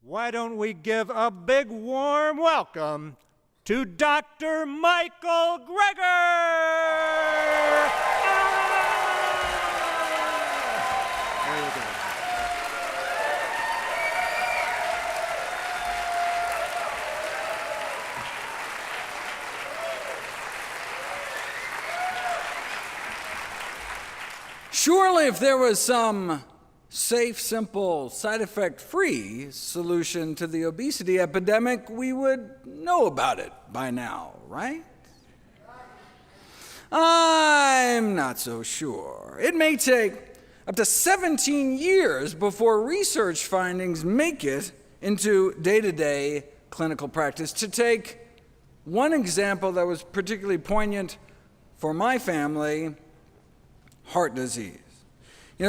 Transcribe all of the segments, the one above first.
Why don't we give a big warm welcome to Dr. Michael Greger! There you go. Surely if there was some safe, simple, side effect-free solution to the obesity epidemic, we would know about it by now, right? I'm not so sure. It may take up to 17 years before research findings make it into day-to-day clinical practice. To take one example that was particularly poignant for my family, heart disease.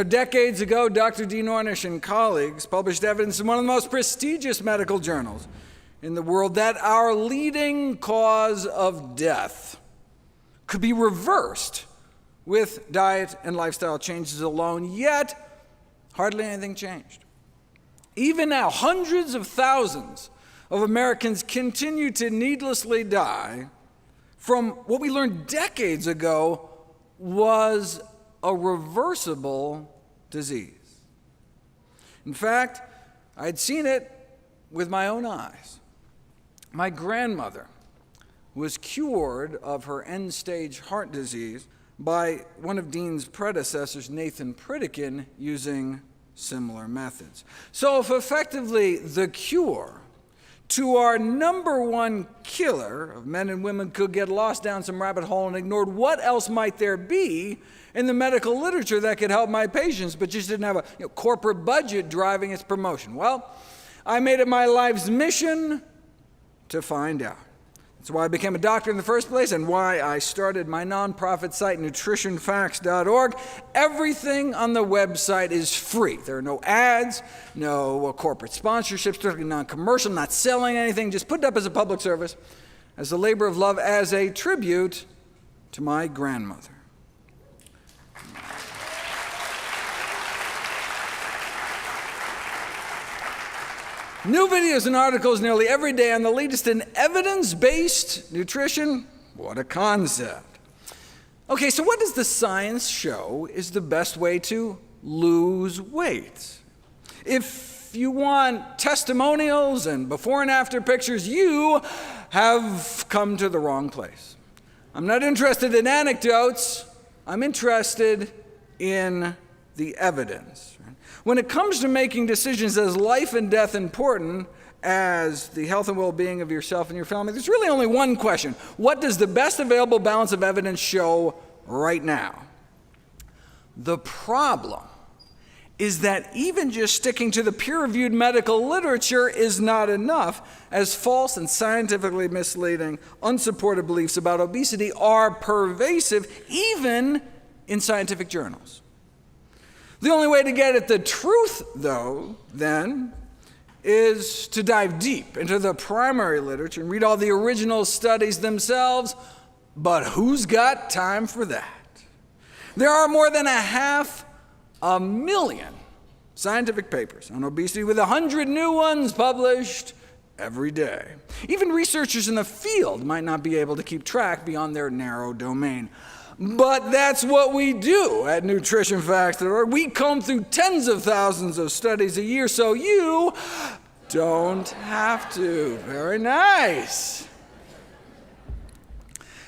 Decades ago, Dr. Dean Ornish and colleagues published evidence in one of the most prestigious medical journals in the world that our leading cause of death could be reversed with diet and lifestyle changes alone, yet hardly anything changed. Even now, hundreds of thousands of Americans continue to needlessly die from what we learned decades ago was a reversible disease. In fact, I'd seen it with my own eyes. My grandmother was cured of her end-stage heart disease by one of Dean's predecessors, Nathan Pritikin, using similar methods. So if effectively the cure to our number one killer of men and women could get lost down some rabbit hole and ignored, what else might there be in the medical literature that could help my patients, but just didn't have a corporate budget driving its promotion? Well, I made it my life's mission to find out. That's why I became a doctor in the first place and why I started my nonprofit site, nutritionfacts.org. Everything on the website is free. There are no ads, no corporate sponsorships, strictly non-commercial, not selling anything, just put it up as a public service, as a labor of love, as a tribute to my grandmother. New videos and articles nearly every day on the latest in evidence-based nutrition. What a concept. Okay, so what does the science show is the best way to lose weight? If you want testimonials and before and after pictures, you have come to the wrong place. I'm not interested in anecdotes. I'm interested in the evidence. When it comes to making decisions as life and death important as the health and well-being of yourself and your family, there's really only one question. What does the best available balance of evidence show right now? The problem is that even just sticking to the peer-reviewed medical literature is not enough, as false and scientifically misleading, unsupported beliefs about obesity are pervasive, even in scientific journals. The only way to get at the truth, though, then, is to dive deep into the primary literature and read all the original studies themselves, but who's got time for that? There are more than 500,000 scientific papers on obesity, with 100 new ones published every day. Even researchers in the field might not be able to keep track beyond their narrow domain. But that's what we do at nutritionfacts.org. We comb through tens of thousands of studies a year, so you don't have to. Very nice.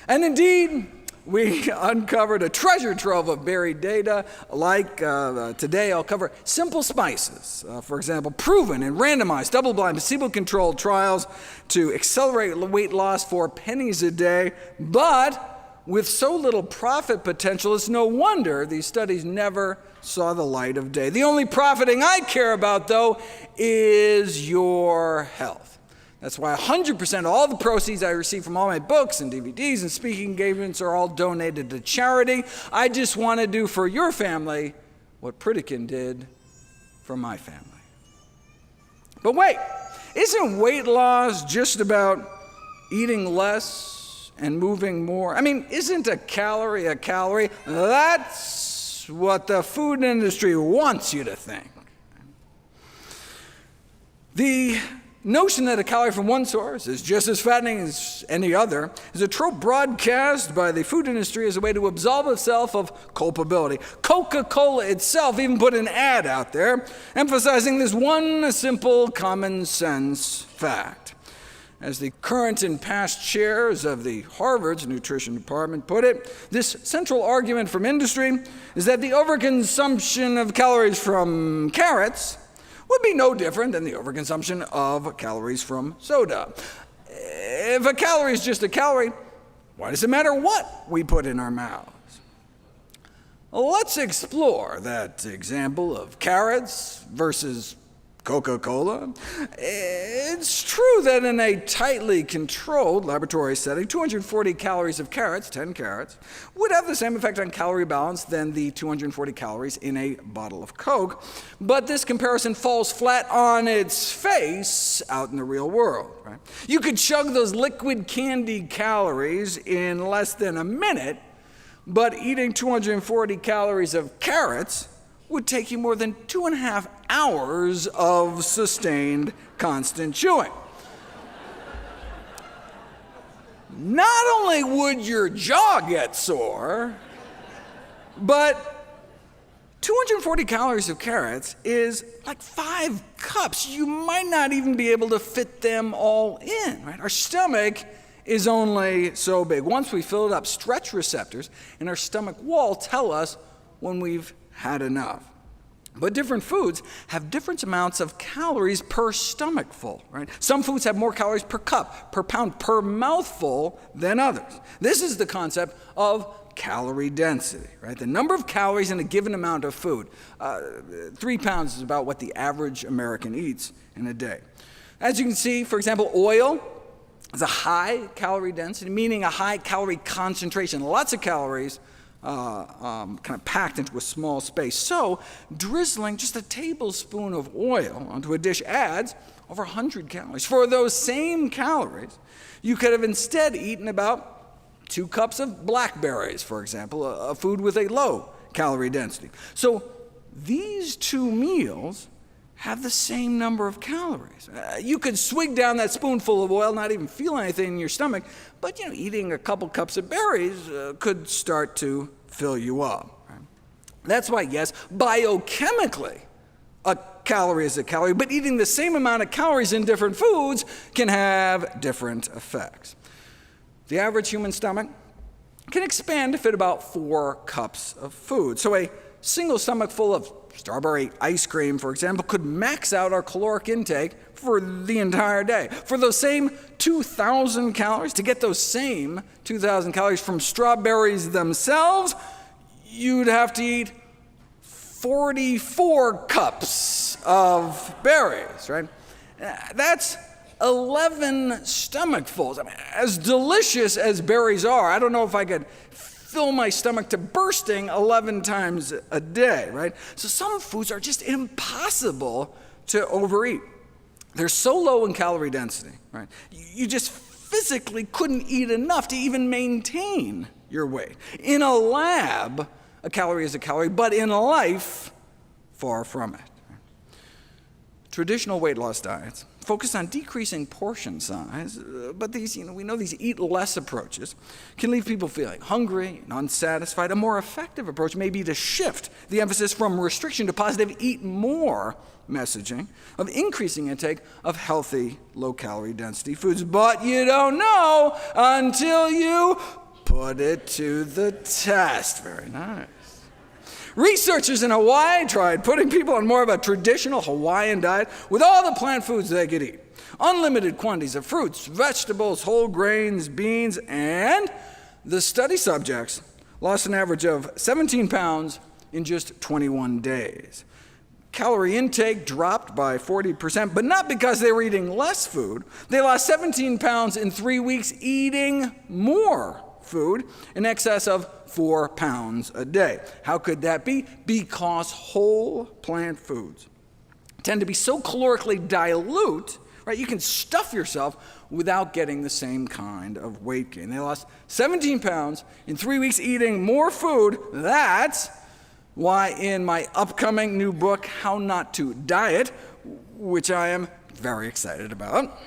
And indeed, we uncovered a treasure trove of buried data. Like today, I'll cover simple spices, for example, proven in randomized, double-blind, placebo-controlled trials to accelerate weight loss for pennies a day, but with so little profit potential, it's no wonder these studies never saw the light of day. The only profiting I care about, though, is your health. That's why 100% of all the proceeds I receive from all my books and DVDs and speaking engagements are all donated to charity. I just want to do for your family what Pritikin did for my family. But wait, isn't weight loss just about eating less and moving more? I mean, isn't a calorie a calorie? That's what the food industry wants you to think. The notion that a calorie from one source is just as fattening as any other is a trope broadcast by the food industry as a way to absolve itself of culpability. Coca-Cola itself even put an ad out there emphasizing this one simple common sense fact. As the current and past chairs of the Harvard's nutrition department put it, this central argument from industry is that the overconsumption of calories from carrots would be no different than the overconsumption of calories from soda. If a calorie is just a calorie, why does it matter what we put in our mouths? Let's explore that example of carrots versus Coca-Cola. It's true that in a tightly controlled laboratory setting, 240 calories of carrots, 10 carrots, would have the same effect on calorie balance than the 240 calories in a bottle of Coke. But this comparison falls flat on its face out in the real world. Right? You could chug those liquid candy calories in less than a minute, but eating 240 calories of carrots would take you more than 2.5 hours of sustained, constant chewing. Not only would your jaw get sore, but 240 calories of carrots is like 5 cups. You might not even be able to fit them all in, right? Our stomach is only so big. Once we fill it up, stretch receptors in our stomach wall tell us when we've had enough. But different foods have different amounts of calories per stomachful, right? Some foods have more calories per cup, per pound, per mouthful than others. This is the concept of calorie density, right? The number of calories in a given amount of food. 3 pounds is about what the average American eats in a day. As you can see, for example, oil is a high calorie density, meaning a high calorie concentration, lots of calories kind of packed into a small space. So drizzling just a tablespoon of oil onto a dish adds over 100 calories. For those same calories, you could have instead eaten about 2 cups of blackberries, for example, a food with a low calorie density. So these 2 meals have the same number of calories. You could swig down that spoonful of oil, not even feel anything in your stomach, but eating a couple cups of berries could start to fill you up. Right? That's why, yes, biochemically, a calorie is a calorie, but eating the same amount of calories in different foods can have different effects. The average human stomach can expand to fit about 4 cups of food. So a single stomach full of strawberry ice cream, for example, could max out our caloric intake for the entire day. For those same 2,000 calories, to get those same 2,000 calories from strawberries themselves, you'd have to eat 44 cups of berries, right? That's 11 stomachfuls. I mean, as delicious as berries are, I don't know if I could fill my stomach to bursting 11 times a day, right? So some foods are just impossible to overeat. They're so low in calorie density, right? You just physically couldn't eat enough to even maintain your weight. In a lab, a calorie is a calorie, but in life, far from it. Traditional weight loss diets focus on decreasing portion size, but these, we know these eat less approaches can leave people feeling hungry and unsatisfied. A more effective approach may be to shift the emphasis from restriction to positive eat more messaging of increasing intake of healthy, low-calorie density foods. But you don't know until you put it to the test. Very nice. Researchers in Hawaii tried putting people on more of a traditional Hawaiian diet with all the plant foods they could eat. Unlimited quantities of fruits, vegetables, whole grains, beans, and the study subjects lost an average of 17 pounds in just 21 days. Calorie intake dropped by 40%, but not because they were eating less food. They lost 17 pounds in 3 weeks eating more food, in excess of 4 pounds a day. How could that be? Because whole plant foods tend to be so calorically dilute, right? You can stuff yourself without getting the same kind of weight gain. They lost 17 pounds in 3 weeks eating more food. That's why in my upcoming new book, How Not to Diet, which I am very excited about.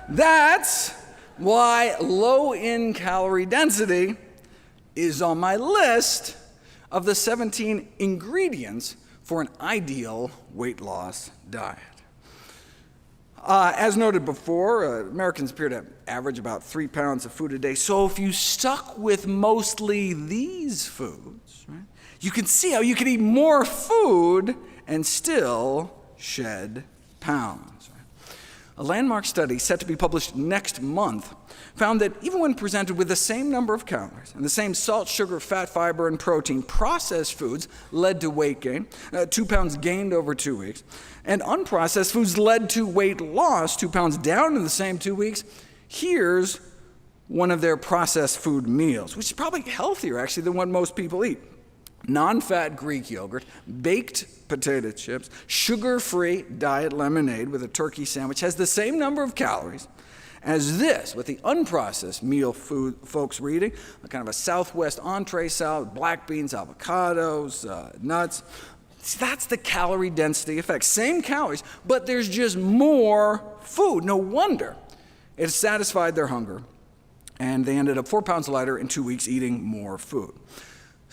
That's why low in calorie density is on my list of the 17 ingredients for an ideal weight loss diet. As noted before, Americans appear to average about 3 pounds of food a day. So if you stuck with mostly these foods, right, you can see how you can eat more food and still shed pounds. Right? A landmark study set to be published next month found that even when presented with the same number of calories and the same salt, sugar, fat, fiber, and protein, processed foods led to weight gain, 2 pounds gained over 2 weeks, and unprocessed foods led to weight loss, 2 pounds down in the same 2 weeks. Here's one of their processed food meals, which is probably healthier, actually, than what most people eat. Non-fat Greek yogurt, baked potato chips, sugar-free diet lemonade with a turkey sandwich has the same number of calories as this, with the unprocessed meal food folks were eating, a kind of a Southwest entree salad, black beans, avocados, nuts. See, that's the calorie density effect. Same calories, but there's just more food. No wonder it satisfied their hunger, and they ended up 4 pounds lighter in 2 weeks eating more food.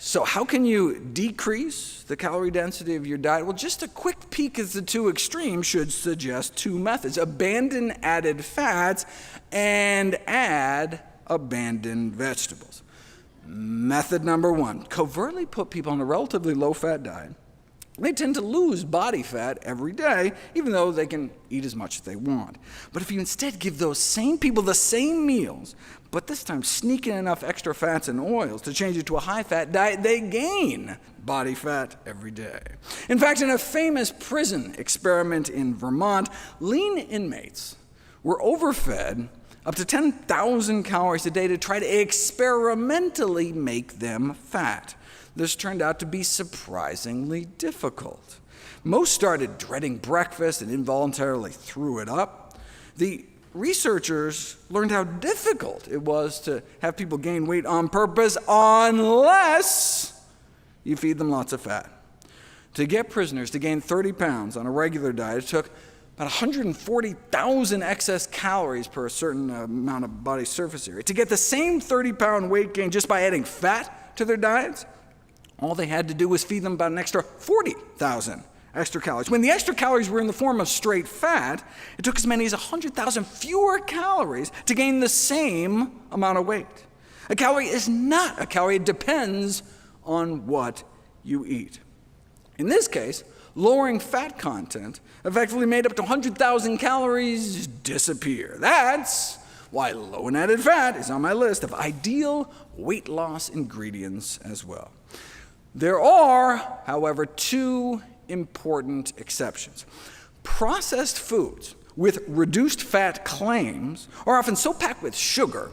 So how can you decrease the calorie density of your diet? Well, just a quick peek at the two extremes should suggest two methods. Abandon added fats and add abandoned vegetables. Method number one, covertly put people on a relatively low-fat diet. They tend to lose body fat every day, even though they can eat as much as they want. But if you instead give those same people the same meals, but this time sneak in enough extra fats and oils to change it to a high-fat diet, they gain body fat every day. In fact, in a famous prison experiment in Vermont, lean inmates were overfed up to 10,000 calories a day to try to experimentally make them fat. This turned out to be surprisingly difficult. Most started dreading breakfast and involuntarily threw it up. The researchers learned how difficult it was to have people gain weight on purpose unless you feed them lots of fat. To get prisoners to gain 30 pounds on a regular diet, it took about 140,000 excess calories per a certain amount of body surface area. To get the same 30-pound weight gain just by adding fat to their diets, all they had to do was feed them about an extra 40,000 extra calories. When the extra calories were in the form of straight fat, it took as many as 100,000 fewer calories to gain the same amount of weight. A calorie is not a calorie. It depends on what you eat. In this case, lowering fat content effectively made up to 100,000 calories disappear. That's why low in added fat is on my list of ideal weight loss ingredients as well. There are, however, two important exceptions. Processed foods with reduced fat claims are often so packed with sugar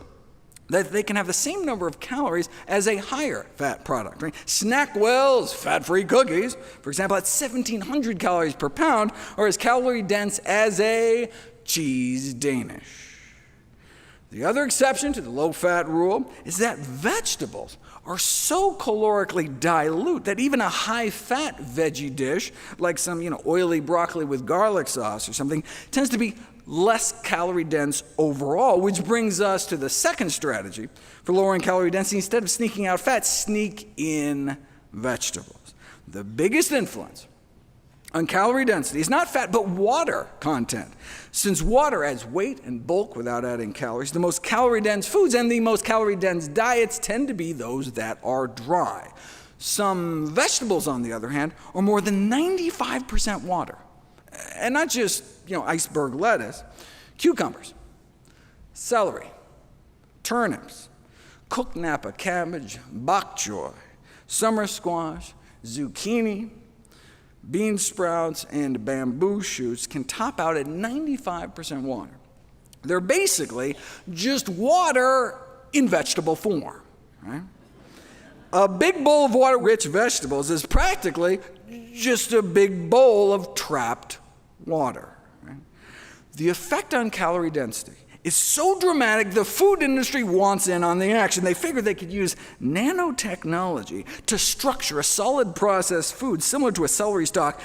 that they can have the same number of calories as a higher fat product. Right? Snackwell's fat-free cookies, for example, at 1,700 calories per pound, are as calorie dense as a cheese Danish. The other exception to the low-fat rule is that vegetables are so calorically dilute that even a high-fat veggie dish, like some oily broccoli with garlic sauce or something, tends to be less calorie dense overall, which brings us to the second strategy for lowering calorie density. Instead of sneaking out fat, sneak in vegetables. The biggest influence on calorie density is not fat, but water content. Since water adds weight and bulk without adding calories, the most calorie-dense foods and the most calorie-dense diets tend to be those that are dry. Some vegetables, on the other hand, are more than 95% water. And not just, iceberg lettuce. Cucumbers, celery, turnips, cooked Napa cabbage, bok choy, summer squash, zucchini, bean sprouts, and bamboo shoots can top out at 95% water. They're basically just water in vegetable form, right? A big bowl of water-rich vegetables is practically just a big bowl of trapped water. Right? The effect on calorie density is so dramatic, the food industry wants in on the action. They figured they could use nanotechnology to structure a solid processed food similar to a celery stalk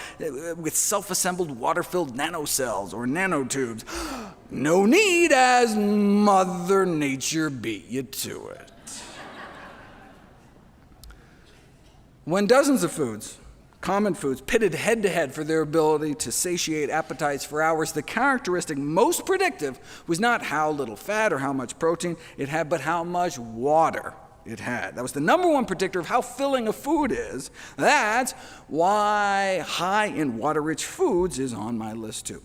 with self-assembled water-filled nanocells or nanotubes. No need, as Mother Nature beat you to it. When dozens of foods, common foods, pitted head-to-head for their ability to satiate appetites for hours, the characteristic most predictive was not how little fat or how much protein it had, but how much water it had. That was the number one predictor of how filling a food is. That's why high in water-rich foods is on my list too.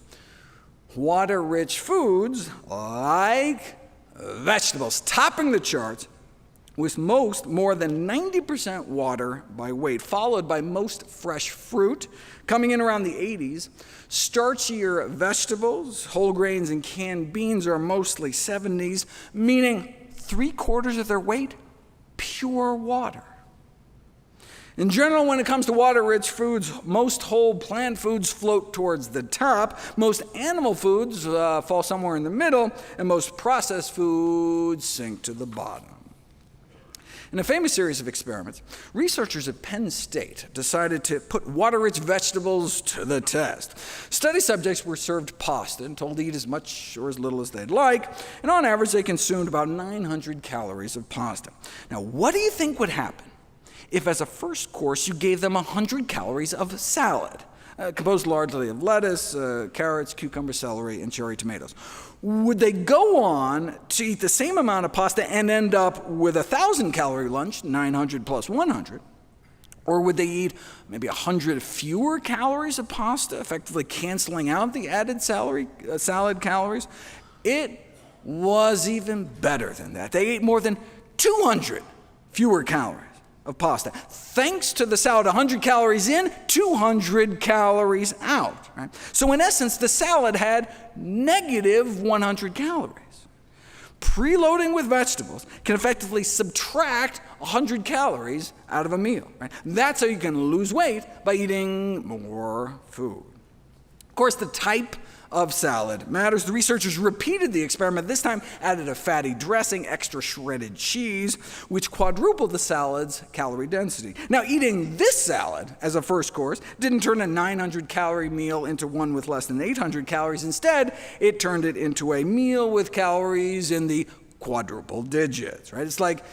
Water-rich foods like vegetables, topping the charts, with most more than 90% water by weight, followed by most fresh fruit, coming in around the 80s. Starchier vegetables, whole grains, and canned beans are mostly 70s, meaning 3/4 of their weight, pure water. In general, when it comes to water-rich foods, most whole plant foods float towards the top, most animal foods fall somewhere in the middle, and most processed foods sink to the bottom. In a famous series of experiments, researchers at Penn State decided to put water-rich vegetables to the test. Study subjects were served pasta and told to eat as much or as little as they'd like, and on average they consumed about 900 calories of pasta. Now, what do you think would happen if as a first course you gave them 100 calories of salad, composed largely of lettuce, carrots, cucumber, celery, and cherry tomatoes? Would they go on to eat the same amount of pasta and end up with a 1,000-calorie lunch, 900 plus 100? Or would they eat maybe 100 fewer calories of pasta, effectively canceling out the added salad calories? It was even better than that. They ate more than 200 fewer calories of pasta. Thanks to the salad, 100 calories in, 200 calories out. Right? So in essence, the salad had negative 100 calories. Preloading with vegetables can effectively subtract 100 calories out of a meal. Right? That's how you can lose weight, by eating more food. Of course, the type of salad matters. The researchers repeated the experiment, this time added a fatty dressing, extra shredded cheese, which quadrupled the salad's calorie density. Now, eating this salad as a first course didn't turn a 900-calorie meal into one with less than 800 calories. Instead, it turned it into a meal with calories in the quadruple digits. Right? It's like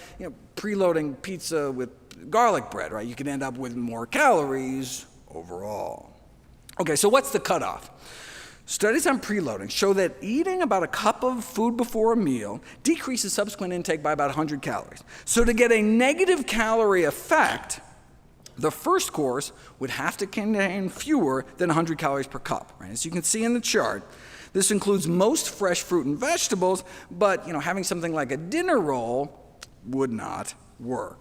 preloading pizza with garlic bread. Right? You can end up with more calories overall. Okay, so what's the cutoff? Studies on preloading show that eating about a cup of food before a meal decreases subsequent intake by about 100 calories. So to get a negative calorie effect, the first course would have to contain fewer than 100 calories per cup. Right? As you can see in the chart, this includes most fresh fruit and vegetables, but having something like a dinner roll would not work.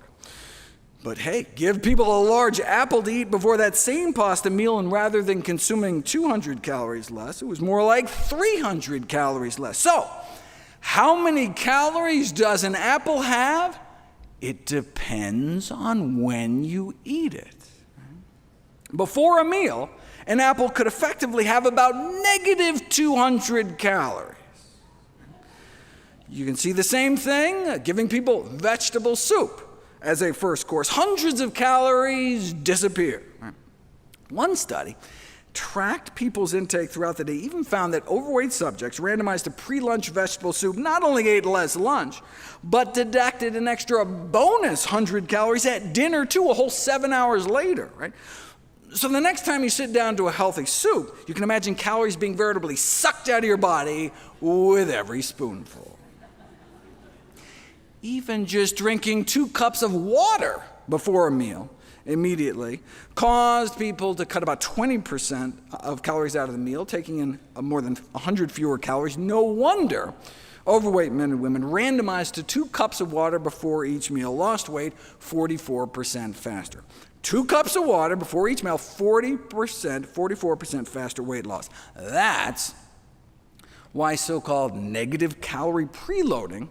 But hey, give people a large apple to eat before that same pasta meal, and rather than consuming 200 calories less, it was more like 300 calories less. So, how many calories does an apple have? It depends on when you eat it. Before a meal, an apple could effectively have about negative 200 calories. You can see the same thing, giving people vegetable soup as a first course. Hundreds of calories disappear. One study tracked people's intake throughout the day, even found that overweight subjects randomized to pre-lunch vegetable soup not only ate less lunch, but deducted an extra bonus 100 calories at dinner too, a whole 7 hours later. Right? So the next time you sit down to a healthy soup, you can imagine calories being veritably sucked out of your body with every spoonful. Even just drinking 2 cups of water before a meal immediately caused people to cut about 20% of calories out of the meal, taking in more than 100 fewer calories. No wonder overweight men and women randomized to 2 cups of water before each meal lost weight 44% faster. 2 cups of water before each meal, 44% faster weight loss. That's why so-called negative calorie preloading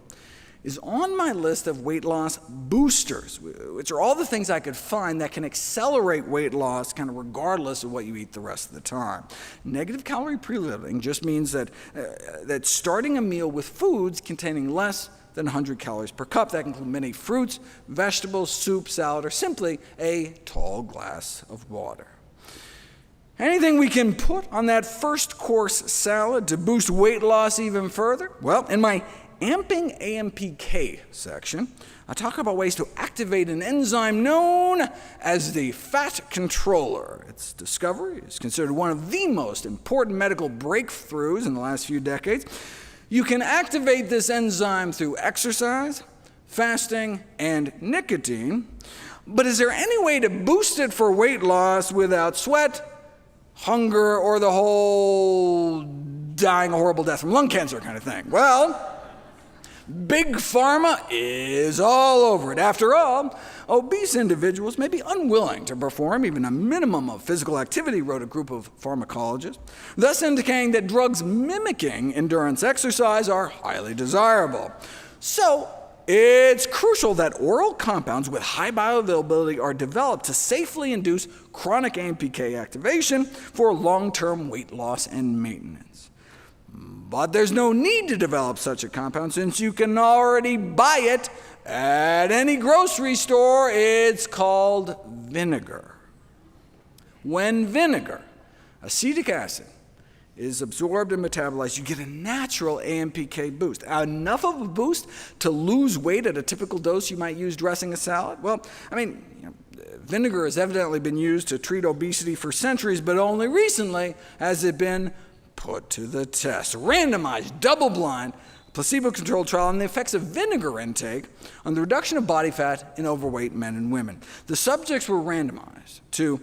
is on my list of weight loss boosters, which are all the things I could find that can accelerate weight loss kind of regardless of what you eat the rest of the time. Negative calorie preloading just means that starting a meal with foods containing less than 100 calories per cup. That can include many fruits, vegetables, soup, salad, or simply a tall glass of water. Anything we can put on that first course salad to boost weight loss even further? Well, in my Amping AMPK section, I talk about ways to activate an enzyme known as the fat controller. Its discovery is considered one of the most important medical breakthroughs in the last few decades. You can activate this enzyme through exercise, fasting, and nicotine, but is there any way to boost it for weight loss without sweat, hunger, or the whole dying a horrible death from lung cancer kind of thing? Well, Big Pharma is all over it. After all, obese individuals may be unwilling to perform even a minimum of physical activity, wrote a group of pharmacologists, thus indicating that drugs mimicking endurance exercise are highly desirable. So, it's crucial that oral compounds with high bioavailability are developed to safely induce chronic AMPK activation for long-term weight loss and maintenance. But there's no need to develop such a compound since you can already buy it at any grocery store. It's called vinegar. When vinegar, acetic acid, is absorbed and metabolized, you get a natural AMPK boost. Enough of a boost to lose weight at a typical dose you might use dressing a salad? Well, vinegar has evidently been used to treat obesity for centuries, but only recently has it been put to the test. A randomized, double-blind, placebo-controlled trial on the effects of vinegar intake on the reduction of body fat in overweight men and women. The subjects were randomized to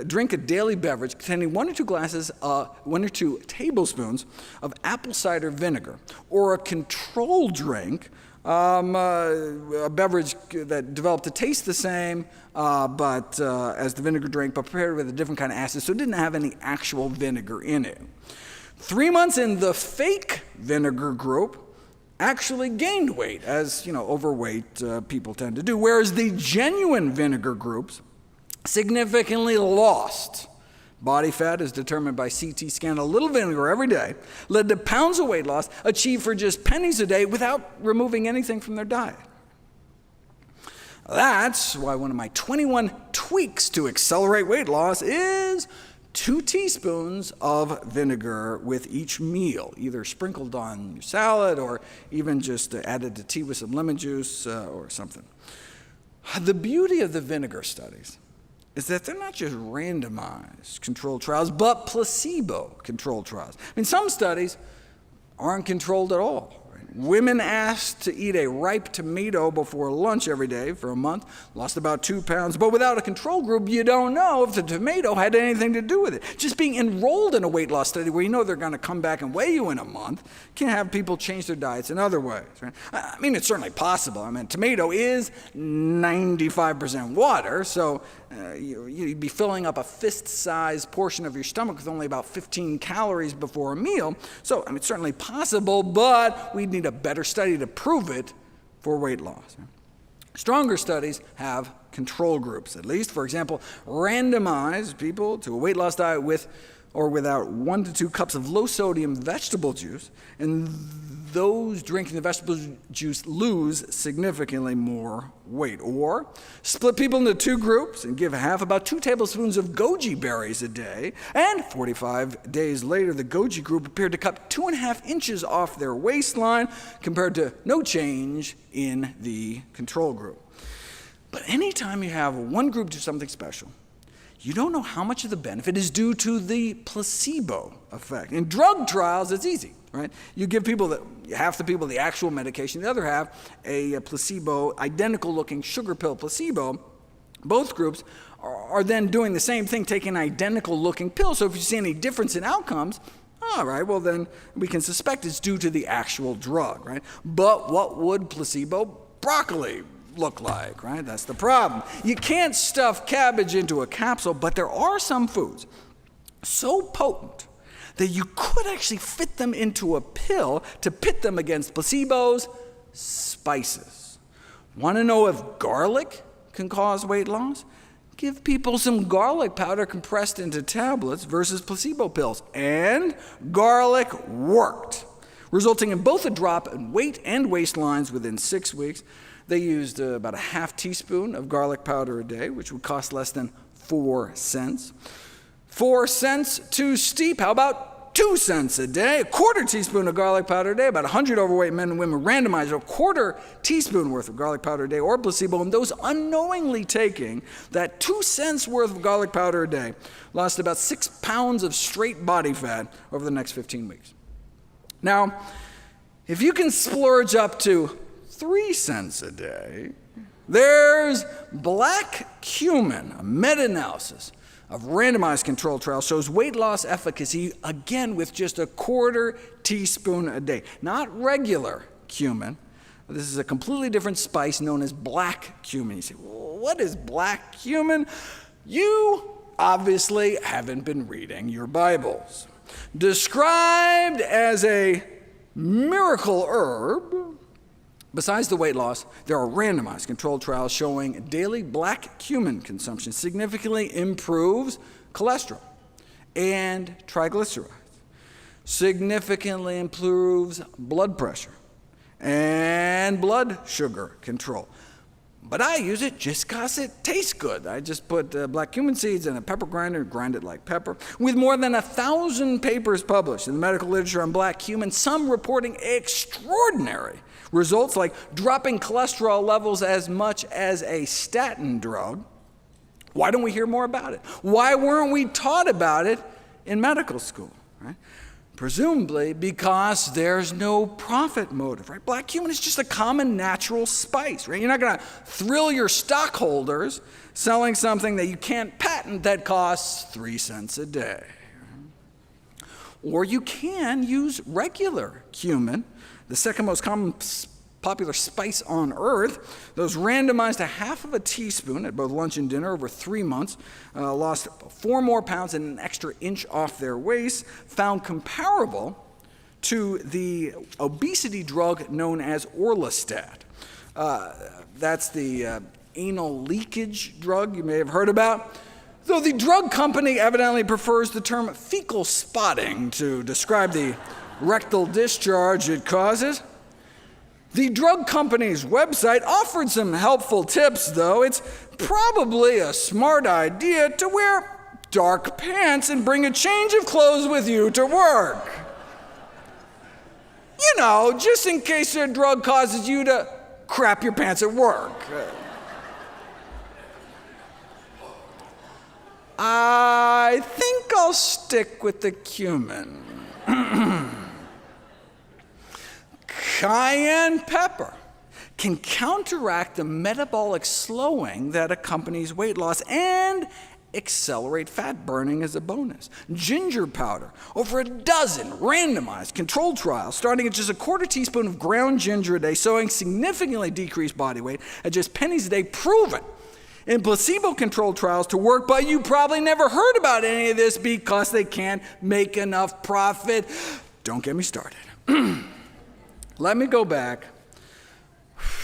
drink a daily beverage containing 1 or 2 tablespoons of apple cider vinegar, or a control drink, a beverage that developed to taste the same as the vinegar drink, but prepared with a different kind of acid, so it didn't have any actual vinegar in it. 3 months in, the fake vinegar group actually gained weight, as overweight people tend to do, whereas the genuine vinegar groups significantly lost body fat, as determined by CT scan. A little vinegar every day led to pounds of weight loss achieved for just pennies a day without removing anything from their diet. That's why one of my 21 tweaks to accelerate weight loss is 2 teaspoons of vinegar with each meal, either sprinkled on your salad or even just added to tea with some lemon juice or something. The beauty of the vinegar studies is that they're not just randomized controlled trials, but placebo-controlled trials. Some studies aren't controlled at all. Women asked to eat a ripe tomato before lunch every day for a month, lost about 2 pounds, but without a control group, you don't know if the tomato had anything to do with it. Just being enrolled in a weight loss study where you know they're going to come back and weigh you in a month can have people change their diets in other ways. Right? It's certainly possible. Tomato is 95% water, so you'd be filling up a fist-sized portion of your stomach with only about 15 calories before a meal. So, it's certainly possible, but we'd need a better study to prove it for weight loss. Stronger studies have control groups, at least. For example, randomize people to a weight loss diet with or without 1 to 2 cups of low-sodium vegetable juice, and those drinking the vegetable juice lose significantly more weight. Or split people into 2 groups and give half about 2 tablespoons of goji berries a day, and 45 days later, the goji group appeared to cut 2.5 inches off their waistline compared to no change in the control group. But anytime you have one group do something special, you don't know how much of the benefit is due to the placebo effect. In drug trials, it's easy, right? You give half the people the actual medication, the other half a placebo, identical-looking sugar pill placebo. Both groups are then doing the same thing, taking an identical-looking pill. So if you see any difference in outcomes, all right, well then we can suspect it's due to the actual drug, right? But what would placebo broccoli look like, right? That's the problem. You can't stuff cabbage into a capsule, but there are some foods so potent that you could actually fit them into a pill to pit them against placebos spices. Want to know if garlic can cause weight loss? Give people some garlic powder compressed into tablets versus placebo pills. And garlic worked, resulting in both a drop in weight and waistlines within 6 weeks. They used about a half teaspoon of garlic powder a day, which would cost less than 4 cents. 4 cents too steep? How about 2 cents a day? A quarter teaspoon of garlic powder a day. About 100 overweight men and women randomized a quarter teaspoon worth of garlic powder a day or placebo, and those unknowingly taking that 2 cents worth of garlic powder a day lost about 6 pounds of straight body fat over the next 15 weeks. Now, if you can splurge up to 3 cents a day, there's black cumin, a meta-analysis of randomized controlled trials shows weight loss efficacy, again, with just a quarter teaspoon a day. Not regular cumin. This is a completely different spice known as black cumin. You say, well, what is black cumin? You obviously haven't been reading your Bibles. Described as a miracle herb, besides the weight loss, there are randomized controlled trials showing daily black cumin consumption significantly improves cholesterol and triglycerides, significantly improves blood pressure and blood sugar control. But I use it just because it tastes good. I just put black cumin seeds in a pepper grinder and grind it like pepper. With more than 1,000 papers published in the medical literature on black cumin, some reporting extraordinary results like dropping cholesterol levels as much as a statin drug. Why don't we hear more about it? Why weren't we taught about it in medical school? Right? Presumably because there's no profit motive, right? Black cumin is just a common natural spice, right? You're not going to thrill your stockholders selling something that you can't patent that costs 3 cents a day. Or you can use regular cumin, the second most common popular spice on earth. Those randomized a half of a teaspoon at both lunch and dinner over 3 months, lost 4 more pounds and an extra inch off their waist, found comparable to the obesity drug known as Orlistat. That's the anal leakage drug you may have heard about. Though the drug company evidently prefers the term fecal spotting to describe the rectal discharge it causes. The drug company's website offered some helpful tips, though. It's probably a smart idea to wear dark pants and bring a change of clothes with you to work. You know, just in case their drug causes you to crap your pants at work. I think I'll stick with the cumin. Cayenne pepper can counteract the metabolic slowing that accompanies weight loss and accelerate fat burning as a bonus. Ginger powder, over a dozen randomized controlled trials starting at just a quarter teaspoon of ground ginger a day, showing significantly decreased body weight at just pennies a day, proven in placebo-controlled trials to work, but you probably never heard about any of this because they can't make enough profit. Don't get me started. Let me go back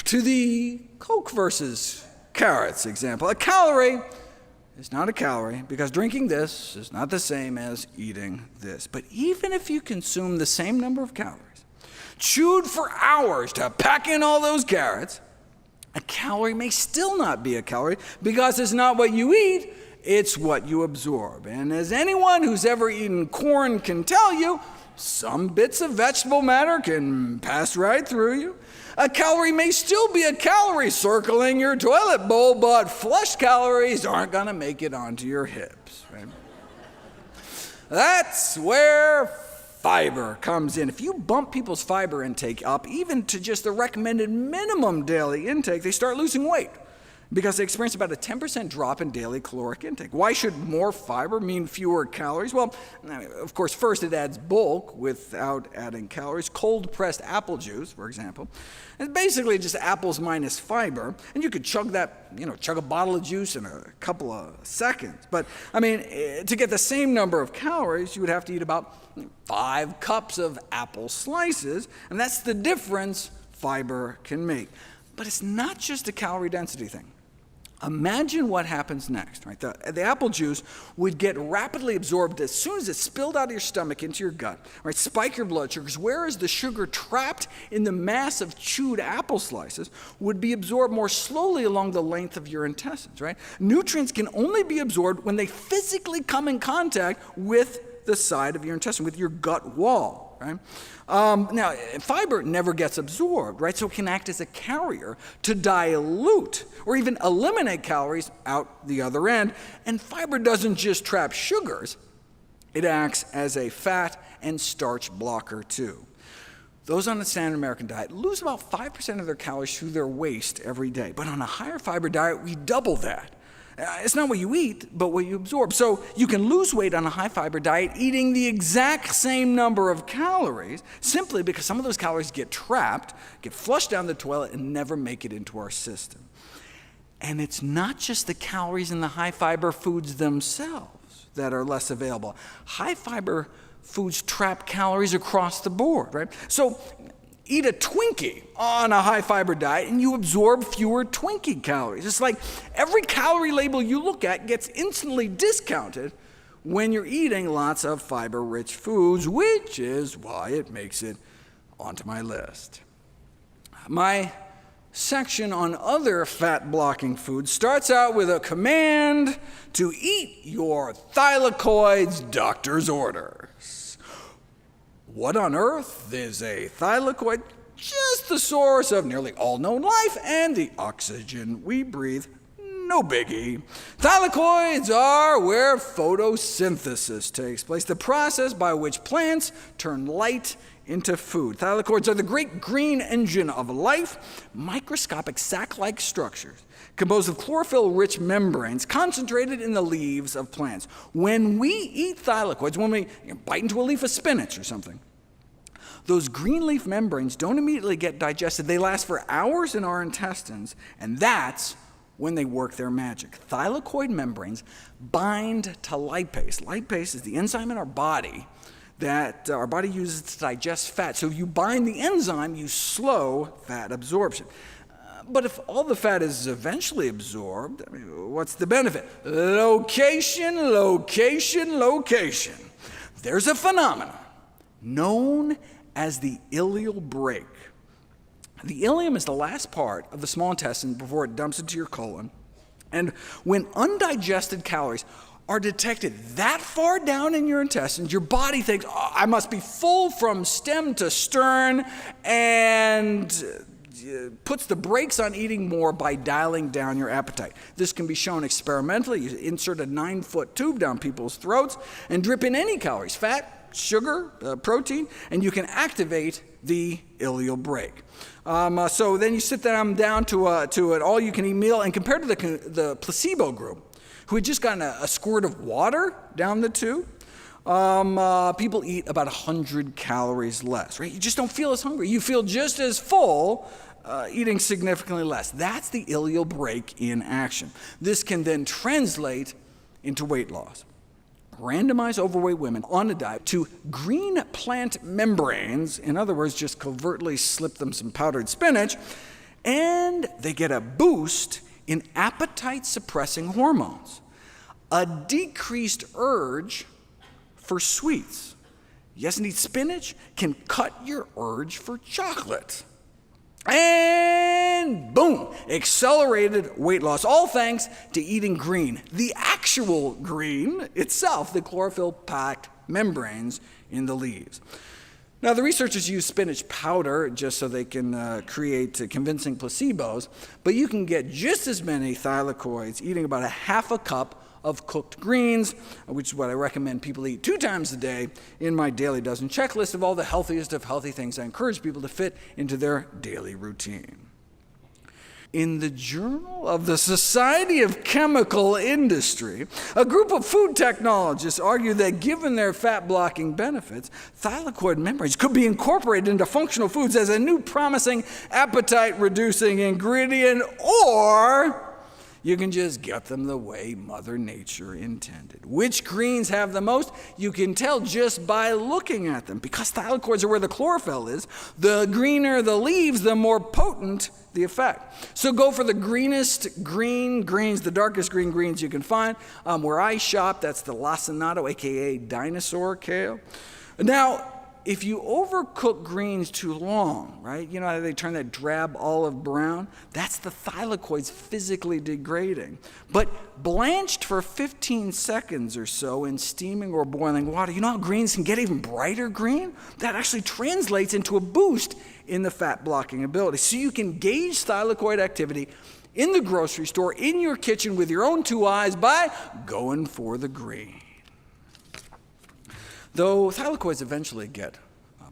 to the Coke versus carrots example. A calorie is not a calorie because drinking this is not the same as eating this. But even if you consume the same number of calories, chewed for hours to pack in all those carrots, a calorie may still not be a calorie because it's not what you eat, it's what you absorb. And as anyone who's ever eaten corn can tell you, some bits of vegetable matter can pass right through you. A calorie may still be a calorie circling your toilet bowl, but flush calories aren't going to make it onto your hips. Right? That's where fiber comes in. If you bump people's fiber intake up, even to just the recommended minimum daily intake, they start losing weight because they experience about a 10% drop in daily caloric intake. Why should more fiber mean fewer calories? Well, of course, first it adds bulk without adding calories. Cold-pressed apple juice, for example, is basically just apples minus fiber, and you could chug a bottle of juice in a couple of seconds. But, to get the same number of calories, you would have to eat about 5 cups of apple slices, and that's the difference fiber can make. But it's not just a calorie density thing. Imagine what happens next, right? The apple juice would get rapidly absorbed as soon as it's spilled out of your stomach into your gut, right? Spike your blood sugars, whereas the sugar trapped in the mass of chewed apple slices would be absorbed more slowly along the length of your intestines, right? Nutrients can only be absorbed when they physically come in contact with the side of your intestine, with your gut wall, right? Now, fiber never gets absorbed, right? So it can act as a carrier to dilute or even eliminate calories out the other end. And fiber doesn't just trap sugars, it acts as a fat and starch blocker too. Those on the standard American diet lose about 5% of their calories through their waste every day. But on a higher fiber diet, we double that. It's not what you eat, but what you absorb. So you can lose weight on a high-fiber diet eating the exact same number of calories simply because some of those calories get trapped, get flushed down the toilet, and never make it into our system. And it's not just the calories in the high-fiber foods themselves that are less available. High-fiber foods trap calories across the board, right? So eat a Twinkie on a high-fiber diet and you absorb fewer Twinkie calories. It's like every calorie label you look at gets instantly discounted when you're eating lots of fiber-rich foods, which is why it makes it onto my list. My section on other fat-blocking foods starts out with a command to eat your thylakoids, doctor's orders. What on earth is a thylakoid? Just the source of nearly all known life and the oxygen we breathe. No biggie. Thylakoids are where photosynthesis takes place, the process by which plants turn light into food. Thylakoids are the great green engine of life, microscopic sac-like structures composed of chlorophyll-rich membranes concentrated in the leaves of plants. When we eat thylakoids, when we bite into a leaf of spinach or something, those green leaf membranes don't immediately get digested. They last for hours in our intestines, and that's when they work their magic. Thylakoid membranes bind to lipase. Lipase is the enzyme in our body that our body uses to digest fat. So if you bind the enzyme, you slow fat absorption. But if all the fat is eventually absorbed, what's the benefit? Location, location, location. There's a phenomenon known as the ileal brake. The ileum is the last part of the small intestine before it dumps into your colon. And when undigested calories are detected that far down in your intestines, your body thinks, oh, I must be full from stem to stern, and puts the brakes on eating more by dialing down your appetite. This can be shown experimentally. You insert a 9-foot tube down people's throats and drip in any calories, fat, sugar, protein, and you can activate the ileal brake. So then you sit them down to an all-you-can-eat meal, and compared to the placebo group, who had just gotten a squirt of water down the tube, people eat about 100 calories less, right? You just don't feel as hungry. You feel just as full, eating significantly less. That's the ileal brake in action. This can then translate into weight loss. Randomize overweight women on a diet to green plant membranes, in other words, just covertly slip them some powdered spinach, and they get a boost in appetite-suppressing hormones, a decreased urge for sweets. Yes, indeed, spinach can cut your urge for chocolate. And boom, accelerated weight loss, all thanks to eating green, the actual green itself, the chlorophyll-packed membranes in the leaves. Now, the researchers use spinach powder just so they can create convincing placebos, but you can get just as many thylakoids eating about a half a cup of cooked greens, which is what I recommend people eat 2 times a day in my Daily Dozen checklist of all the healthiest of healthy things I encourage people to fit into their daily routine. In the Journal of the Society of Chemical Industry, a group of food technologists argue that given their fat-blocking benefits, thylakoid membranes could be incorporated into functional foods as a new promising appetite-reducing ingredient, or You can just get them the way Mother Nature intended. Which greens have the most? You can tell just by looking at them. Because thylakoids are where the chlorophyll is, the greener the leaves, the more potent the effect. So go for the greenest green greens, the darkest green greens you can find. Where I shop, that's the lacinato, aka dinosaur kale. Now, if you overcook greens too long, right? You know how they turn that drab olive brown? That's the thylakoids physically degrading. But blanched for 15 seconds or so in steaming or boiling water, you know how greens can get even brighter green? That actually translates into a boost in the fat blocking ability. So you can gauge thylakoid activity in the grocery store, in your kitchen with your own two eyes by going for the green. Though thylakoids eventually get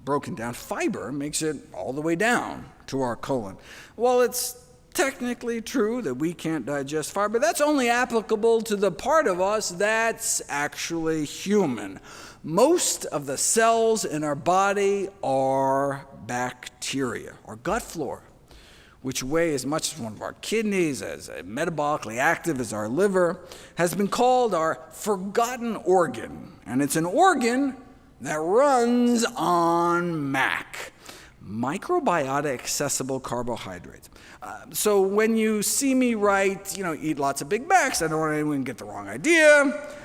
broken down, fiber makes it all the way down to our colon. While it's technically true that we can't digest fiber, that's only applicable to the part of us that's actually human. Most of the cells in our body are bacteria, or gut flora, which weigh as much as one of our kidneys, as metabolically active as our liver, has been called our forgotten organ. And it's an organ that runs on MAC, microbiota accessible carbohydrates. So when you see me write, eat lots of Big Macs, I don't want anyone to get the wrong idea.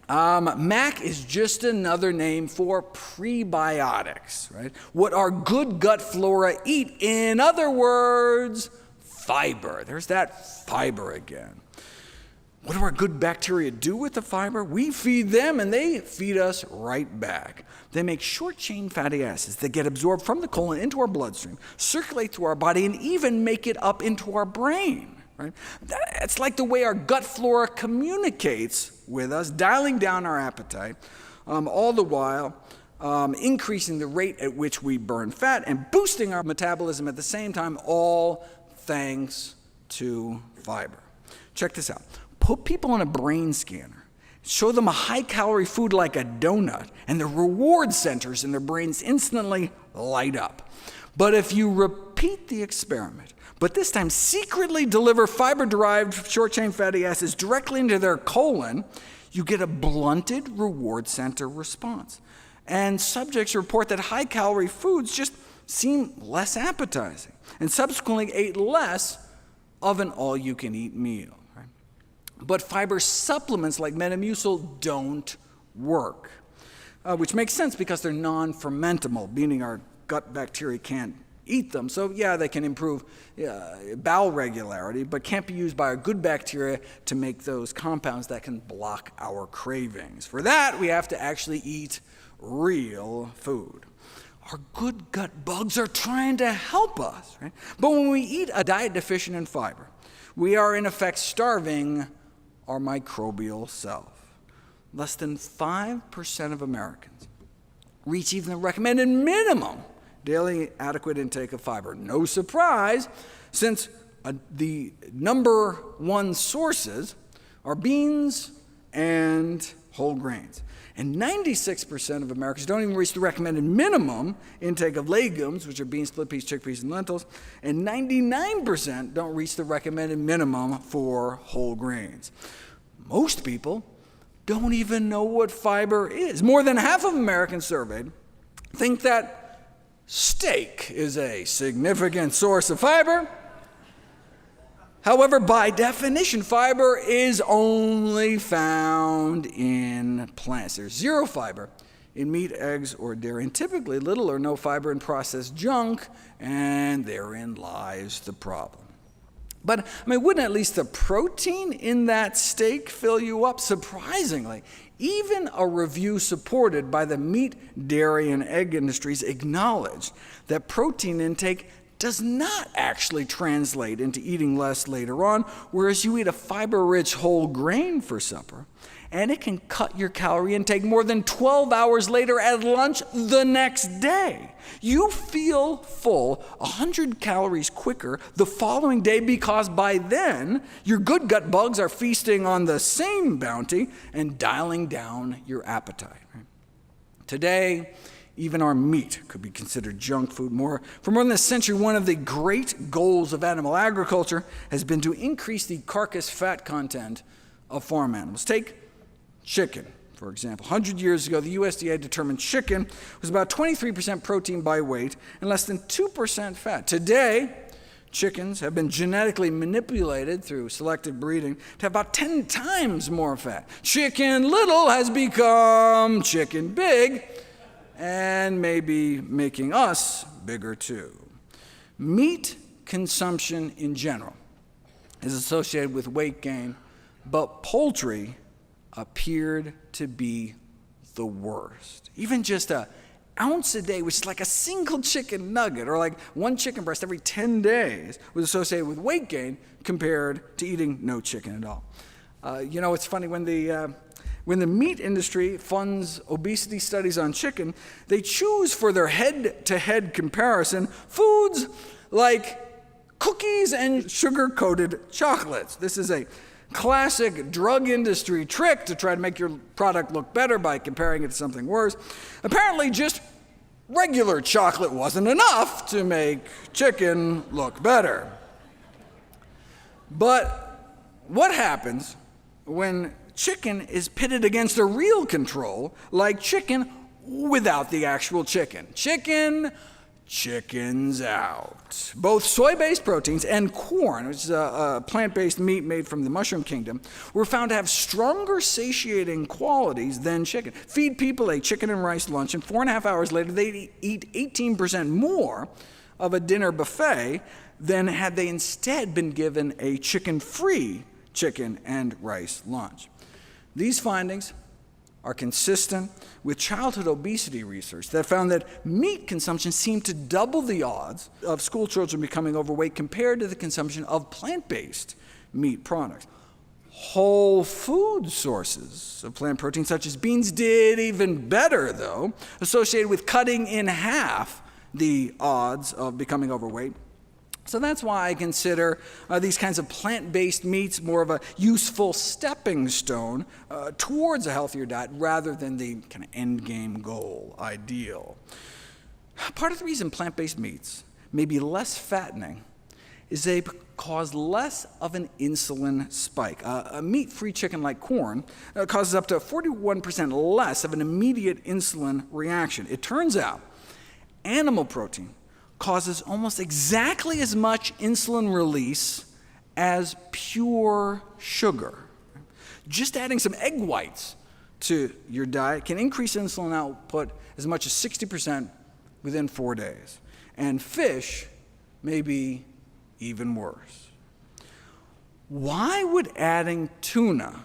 MAC is just another name for prebiotics, right? What our good gut flora eat. In other words, fiber. There's that fiber again. What do our good bacteria do with the fiber? We feed them and they feed us right back. They make short-chain fatty acids that get absorbed from the colon into our bloodstream, circulate through our body, and even make it up into our brain. Right? It's like the way our gut flora communicates with us, dialing down our appetite, all the while increasing the rate at which we burn fat and boosting our metabolism at the same time, all thanks to fiber. Check this out. Put people on a brain scanner, show them a high-calorie food like a donut, and the reward centers in their brains instantly light up. But if you repeat the experiment, but this time secretly deliver fiber-derived short-chain fatty acids directly into their colon, you get a blunted reward center response. And subjects report that high-calorie foods just seem less appetizing, and subsequently ate less of an all-you-can-eat meal. Right? But fiber supplements like Metamucil don't work, which makes sense because they're non-fermentable, meaning our gut bacteria can't eat them. So yeah, they can improve bowel regularity, but can't be used by our good bacteria to make those compounds that can block our cravings. For that, we have to actually eat real food. Our good gut bugs are trying to help us, right? But when we eat a diet deficient in fiber, we are in effect starving our microbial self. Less than 5% of Americans reach even the recommended minimum daily adequate intake of fiber. No surprise, since the number one sources are beans and whole grains. And 96% of Americans don't even reach the recommended minimum intake of legumes, which are beans, split peas, chickpeas, and lentils. And 99% don't reach the recommended minimum for whole grains. Most people don't even know what fiber is. More than half of Americans surveyed think that steak is a significant source of fiber. However, by definition, fiber is only found in plants. There's zero fiber in meat, eggs, or dairy, and typically little or no fiber in processed junk, and therein lies the problem. But, wouldn't at least the protein in that steak fill you up? Surprisingly, even a review supported by the meat, dairy, and egg industries acknowledged that protein intake does not actually translate into eating less later on, whereas you eat a fiber-rich whole grain for supper, and it can cut your calorie intake more than 12 hours later at lunch the next day. You feel full 100 calories quicker the following day because by then, your good gut bugs are feasting on the same bounty and dialing down your appetite. Today, even our meat could be considered junk food. For more than a century, one of the great goals of animal agriculture has been to increase the carcass fat content of farm animals. Take chicken, for example. 100 years ago, the USDA determined chicken was about 23% protein by weight and less than 2% fat. Today, chickens have been genetically manipulated through selective breeding to have about 10 times more fat. Chicken Little has become Chicken Big, and maybe making us bigger too. Meat consumption in general is associated with weight gain, but poultry appeared to be the worst. Even just an ounce a day, which is like a single chicken nugget, or like one chicken breast every 10 days, was associated with weight gain compared to eating no chicken at all. It's funny, when the meat industry funds obesity studies on chicken, they choose for their head-to-head comparison foods like cookies and sugar-coated chocolates. This is a classic drug industry trick to try to make your product look better by comparing it to something worse. Apparently, just regular chocolate wasn't enough to make chicken look better. But what happens when chicken is pitted against a real control, like chicken without the actual chicken? Chickens out. Both soy-based proteins and corn, which is a plant-based meat made from the mushroom kingdom, were found to have stronger satiating qualities than chicken. Feed people a chicken and rice lunch, and 4.5 hours later, they'd eat 18% more of a dinner buffet than had they instead been given a chicken-free chicken and rice lunch. These findings are consistent with childhood obesity research that found that meat consumption seemed to double the odds of school children becoming overweight compared to the consumption of plant-based meat products. Whole food sources of plant protein, such as beans, did even better, though, associated with cutting in half the odds of becoming overweight. So that's why I consider these kinds of plant-based meats more of a useful stepping stone towards a healthier diet rather than the kind of end-game goal ideal. Part of the reason plant-based meats may be less fattening is they cause less of an insulin spike. A meat-free chicken like corn causes up to 41% less of an immediate insulin reaction. It turns out animal protein causes almost exactly as much insulin release as pure sugar. Just adding some egg whites to your diet can increase insulin output as much as 60% within 4 days. And fish may be even worse. Why would adding tuna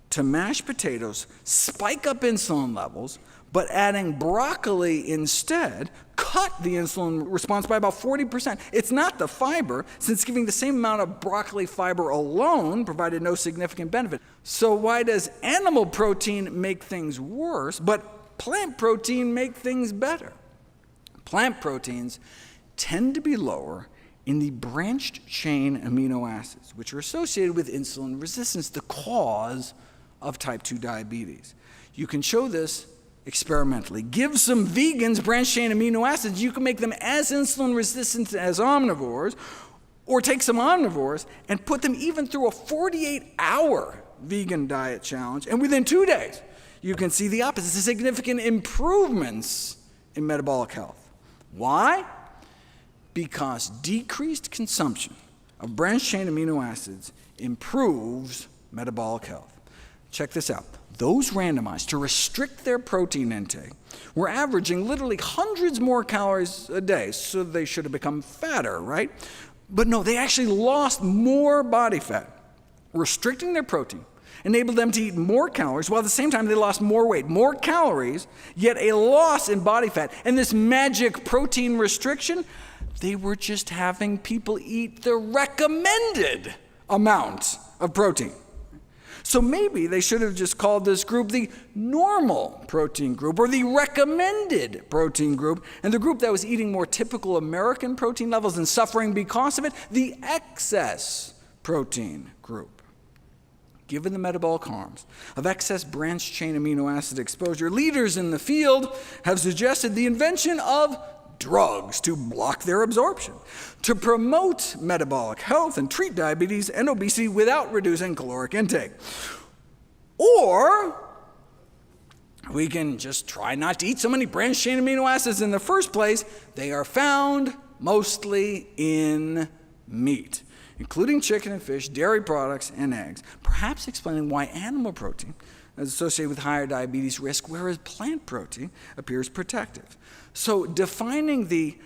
to mashed potatoes spike up insulin levels, but adding broccoli instead cut the insulin response by about 40%? It's not the fiber, since giving the same amount of broccoli fiber alone provided no significant benefit. So why does animal protein make things worse, but plant protein make things better? Plant proteins tend to be lower in the branched chain amino acids, which are associated with insulin resistance, the cause of type 2 diabetes. You can show this experimentally. Give some vegans branched chain amino acids, you can make them as insulin resistant as omnivores, or take some omnivores and put them even through a 48-hour vegan diet challenge, and within 2 days, you can see the opposite, significant improvements in metabolic health. Why? Because decreased consumption of branched chain amino acids improves metabolic health. Check this out. Those randomized to restrict their protein intake were averaging literally hundreds more calories a day, so they should have become fatter, right? But no, they actually lost more body fat. Restricting their protein enabled them to eat more calories, while at the same time they lost more weight, more calories, yet a loss in body fat. And this magic protein restriction, they were just having people eat the recommended amount of protein. So maybe they should have just called this group the normal protein group, or the recommended protein group, and the group that was eating more typical American protein levels and suffering because of it, the excess protein group. given the metabolic harms of excess branched-chain amino acid exposure, leaders in the field have suggested the invention of drugs to block their absorption, to promote metabolic health and treat diabetes and obesity without reducing caloric intake. Or we can just try not to eat so many branched-chain amino acids in the first place. They are found mostly in meat, including chicken and fish, dairy products, and eggs, perhaps explaining why animal protein is associated with higher diabetes risk, whereas plant protein appears protective. So defining the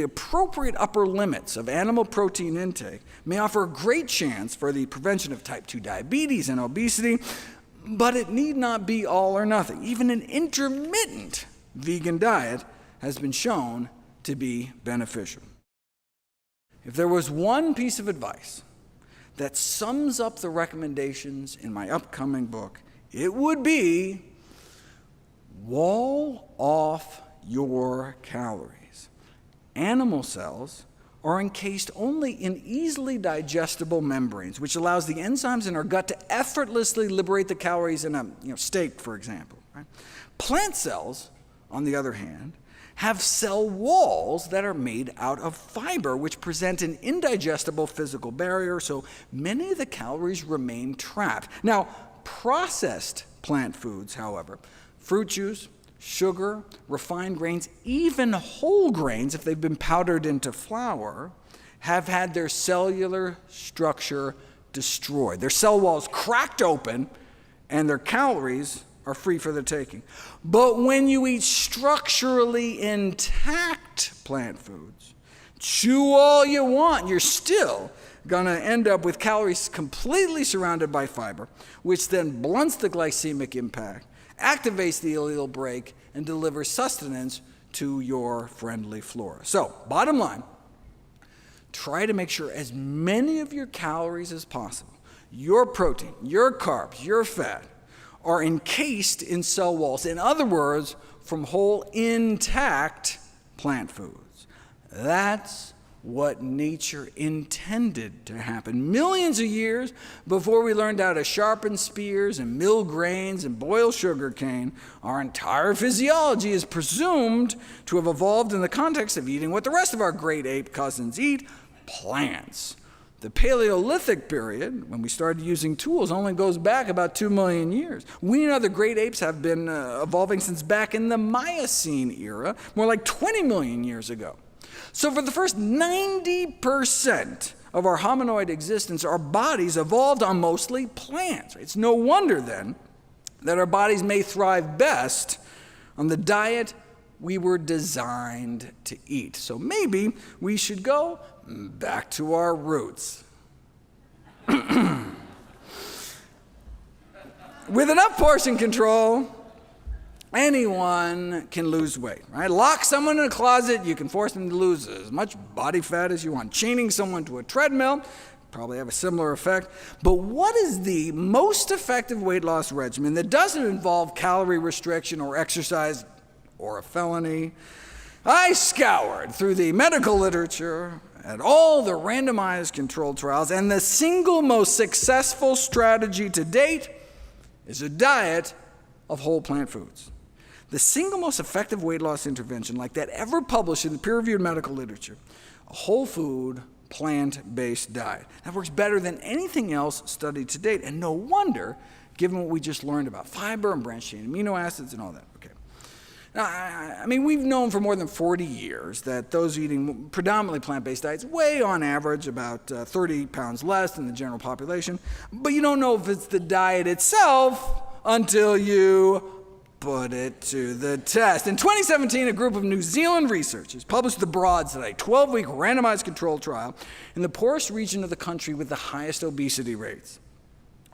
appropriate upper limits of animal protein intake may offer a great chance for the prevention of type 2 diabetes and obesity, but it need not be all or nothing. Even an intermittent vegan diet has been shown to be beneficial. If there was one piece of advice that sums up the recommendations in my upcoming book, it would be wall off your calories. Animal cells are encased only in easily digestible membranes, which allows the enzymes in our gut to effortlessly liberate the calories in a steak, for example. Right? Plant cells, on the other hand, have cell walls that are made out of fiber, which present an indigestible physical barrier, so many of the calories remain trapped. Now, processed plant foods, however, fruit juice, sugar, refined grains, even whole grains, if they've been powdered into flour, have had their cellular structure destroyed. Their cell walls cracked open, and their calories are free for the taking. But when you eat structurally intact plant foods, chew all you want, you're still going to end up with calories completely surrounded by fiber, which then blunts the glycemic impact, activates the ileal brake, and delivers sustenance to your friendly flora. So, bottom line, try to make sure as many of your calories as possible, your protein, your carbs, your fat, are encased in cell walls. In other words, from whole, intact plant foods. That's what nature intended to happen millions of years before we learned how to sharpen spears and mill grains and boil sugar cane. Our entire physiology is presumed to have evolved in the context of eating what the rest of our great ape cousins eat, plants. The Paleolithic period, when we started using tools, only goes back about 2 million years. We and other great apes have been evolving since back in the Miocene era, more like 20 million years ago. So for the first 90% of our hominoid existence, our bodies evolved on mostly plants. It's no wonder, then, that our bodies may thrive best on the diet we were designed to eat. So maybe we should go back to our roots. With enough portion control, anyone can lose weight, right? Lock someone in a closet, you can force them to lose as much body fat as you want. Chaining someone to a treadmill, probably have a similar effect. But what is the most effective weight loss regimen that doesn't involve calorie restriction or exercise or a felony? I scoured through the medical literature at all the randomized controlled trials, and the single most successful strategy to date is a diet of whole plant foods. The single most effective weight loss intervention like that ever published in the peer-reviewed medical literature, a whole food, plant-based diet. That works better than anything else studied to date, and no wonder, given what we just learned about fiber and branched-chain amino acids and all that. Okay. Now, I mean, we've known for more than 40 years that those eating predominantly plant-based diets weigh on average about 30 pounds less than the general population, but you don't know if it's the diet itself until you put it to the test. In 2017, a group of New Zealand researchers published the Broad Study, 12-week randomized controlled trial in the poorest region of the country with the highest obesity rates.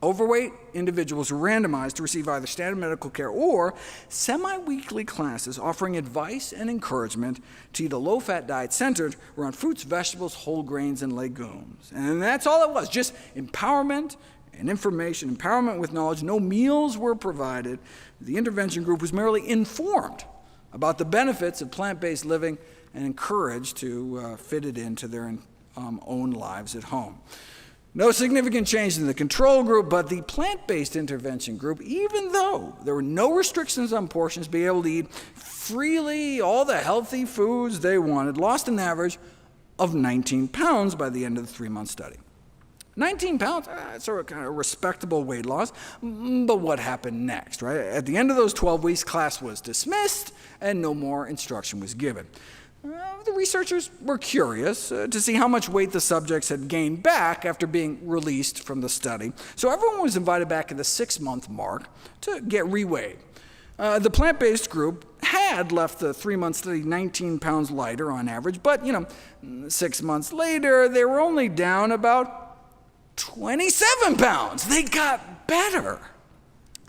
Overweight individuals were randomized to receive either standard medical care or semi-weekly classes offering advice and encouragement to eat a low-fat diet centered around fruits, vegetables, whole grains, and legumes. And that's all it was, just empowerment and information, empowerment with knowledge. No meals were provided. The intervention group was merely informed about the benefits of plant-based living and encouraged to fit it into their own lives at home. No significant change in the control group, but the plant-based intervention group, even though there were no restrictions on portions, be able to eat freely all the healthy foods they wanted, lost an average of 19 pounds by the end of the 3-month study. 19 pounds, that's a kind of respectable weight loss, but what happened next, right? At the end of those 12 weeks, class was dismissed and no more instruction was given. The researchers were curious to see how much weight the subjects had gained back after being released from the study, so everyone was invited back at the 6-month mark to get reweighed. The plant-based group had left the 3-month study 19 pounds lighter on average, but 6 months later, they were only down about 27 pounds. They got better.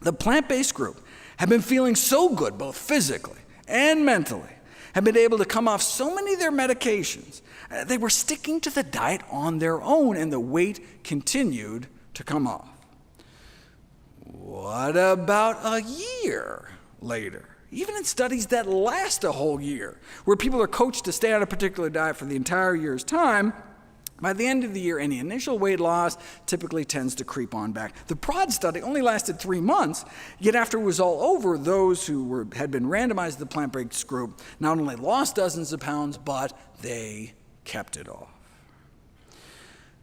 The plant-based group had been feeling so good, both physically and mentally, had been able to come off so many of their medications. They were sticking to the diet on their own, and the weight continued to come off. What about a year later? Even in studies that last a whole year, where people are coached to stay on a particular diet for the entire year's time, by the end of the year, any initial weight loss typically tends to creep on back. The PROD study only lasted 3 months, yet after it was all over, those who had been randomized to the plant-based group not only lost dozens of pounds, but they kept it off.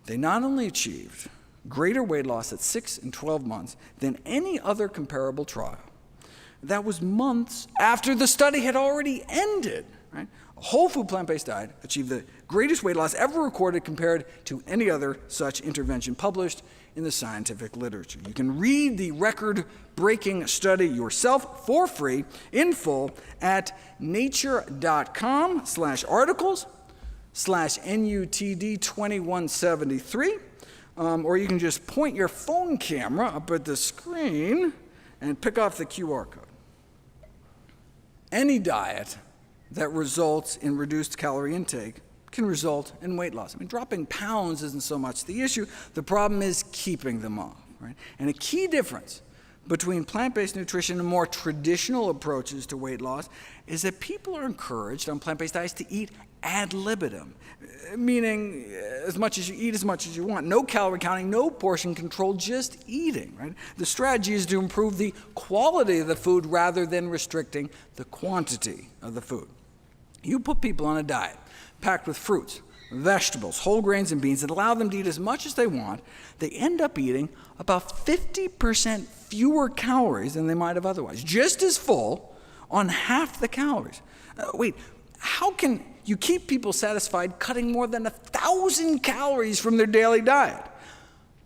They not only achieved greater weight loss at 6 and 12 months than any other comparable trial. That was months after the study had already ended. Right? A whole food plant-based diet achieved the greatest weight loss ever recorded compared to any other such intervention published in the scientific literature. You can read the record-breaking study yourself for free in full at nature.com/articles/NUTD2173, or you can just point your phone camera up at the screen and pick off the QR code. Any diet that results in reduced calorie intake can result in weight loss. I mean, dropping pounds isn't so much the issue. The problem is keeping them off. Right? And a key difference between plant-based nutrition and more traditional approaches to weight loss is that people are encouraged on plant-based diets to eat ad libitum, meaning as much as you eat, as much as you want. No calorie counting, no portion control, just eating. Right? The strategy is to improve the quality of the food rather than restricting the quantity of the food. You put people on a diet packed with fruits, vegetables, whole grains, and beans that allow them to eat as much as they want, they end up eating about 50% fewer calories than they might have otherwise, just as full on half the calories. Wait, how can you keep people satisfied cutting more than 1,000 calories from their daily diet?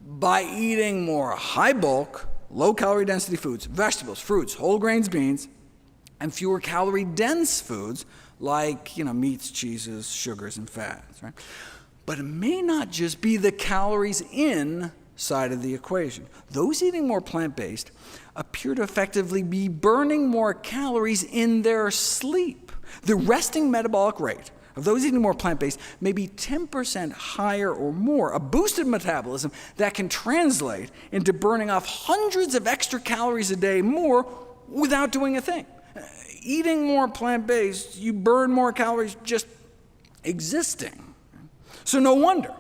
By eating more high-bulk, low-calorie density foods, vegetables, fruits, whole grains, beans, and fewer calorie-dense foods like meats, cheeses, sugars, and fats. Right? But it may not just be the calories in side of the equation. Those eating more plant-based appear to effectively be burning more calories in their sleep. The resting metabolic rate of those eating more plant-based may be 10% higher or more, a boosted metabolism that can translate into burning off hundreds of extra calories a day more without doing a thing. Eating more plant-based, you burn more calories just existing. So no wonder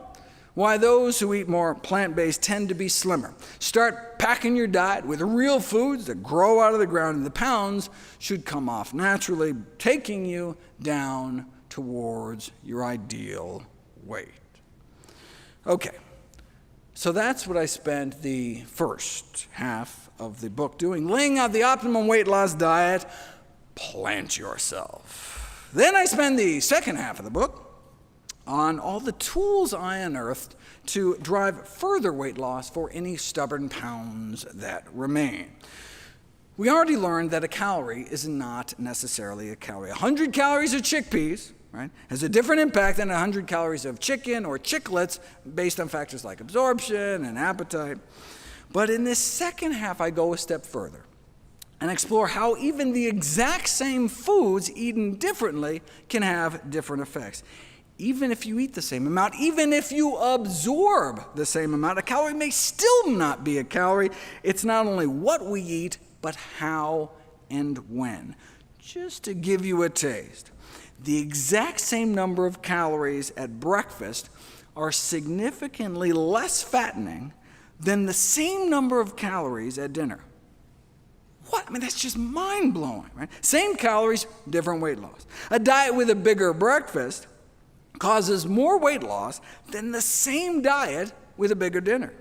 why those who eat more plant-based tend to be slimmer. Start packing your diet with real foods that grow out of the ground, and the pounds should come off naturally, taking you down towards your ideal weight. Okay, so that's what I spent the first half of the book doing, laying out the optimum weight loss diet. Plant yourself. Then I spend the second half of the book on all the tools I unearthed to drive further weight loss for any stubborn pounds that remain. We already learned that a calorie is not necessarily a calorie. 100 calories of chickpeas, right, has a different impact than 100 calories of chicken or chiclets based on factors like absorption and appetite. But in this second half, I go a step further and explore how even the exact same foods eaten differently can have different effects. Even if you eat the same amount, even if you absorb the same amount, a calorie may still not be a calorie. It's not only what we eat, but how and when. Just to give you a taste, the exact same number of calories at breakfast are significantly less fattening than the same number of calories at dinner. What? I mean, that's just mind-blowing, right? Same calories, different weight loss. A diet with a bigger breakfast causes more weight loss than the same diet with a bigger dinner.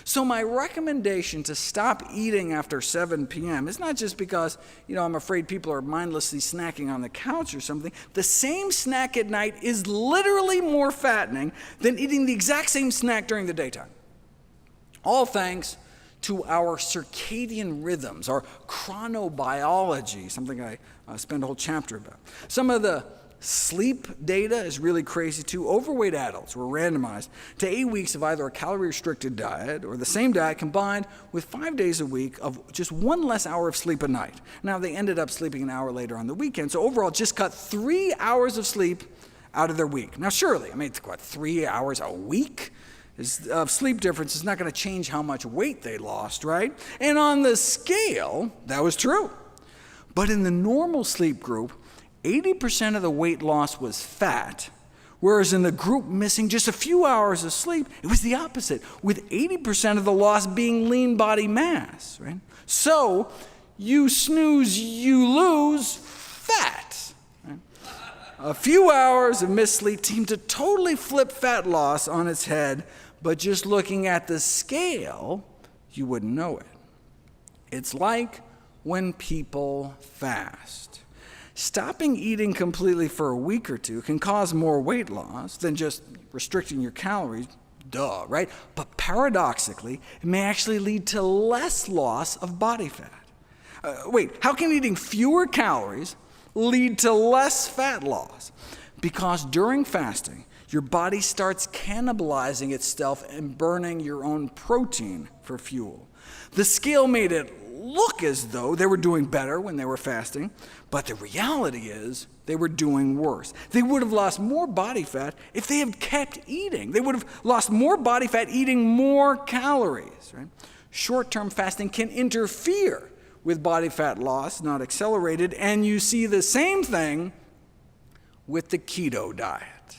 So my recommendation to stop eating after 7 p.m. is not just because, I'm afraid people are mindlessly snacking on the couch or something. The same snack at night is literally more fattening than eating the exact same snack during the daytime. All thanks to our circadian rhythms, our chronobiology, something I spend a whole chapter about. Some of the sleep data is really crazy too. Overweight adults were randomized to 8 weeks of either a calorie-restricted diet or the same diet combined with 5 days a week of just 1 less hour of sleep a night. Now, they ended up sleeping an hour later on the weekend, so overall just cut 3 hours of sleep out of their week. Now, surely, it's 3 hours a week of sleep difference is not going to change how much weight they lost, right? And on the scale, that was true. But in the normal sleep group, 80% of the weight loss was fat, whereas in the group missing just a few hours of sleep, it was the opposite, with 80% of the loss being lean body mass, right? So, you snooze, you lose fat. Right? A few hours of missed sleep seemed to totally flip fat loss on its head, but just looking at the scale, you wouldn't know it. It's like when people fast. Stopping eating completely for a week or two can cause more weight loss than just restricting your calories, duh, right? But paradoxically, it may actually lead to less loss of body fat. Wait, how can eating fewer calories lead to less fat loss? Because during fasting, your body starts cannibalizing itself and burning your own protein for fuel. The scale made it look as though they were doing better when they were fasting, but the reality is they were doing worse. They would have lost more body fat if they had kept eating. They would have lost more body fat eating more calories. Right? Short-term fasting can interfere with body fat loss, not accelerate it, and you see the same thing with the keto diet.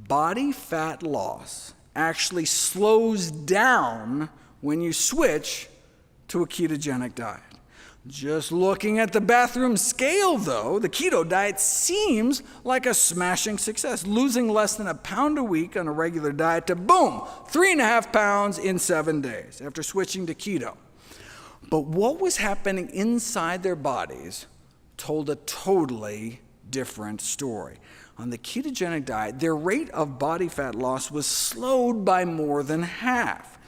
Body fat loss actually slows down when you switch to a ketogenic diet. Just looking at the bathroom scale, though, the keto diet seems like a smashing success, losing less than a pound a week on a regular diet to, boom, 3.5 pounds in 7 days after switching to keto. But what was happening inside their bodies told a totally different story. On the ketogenic diet, their rate of body fat loss was slowed by more than half.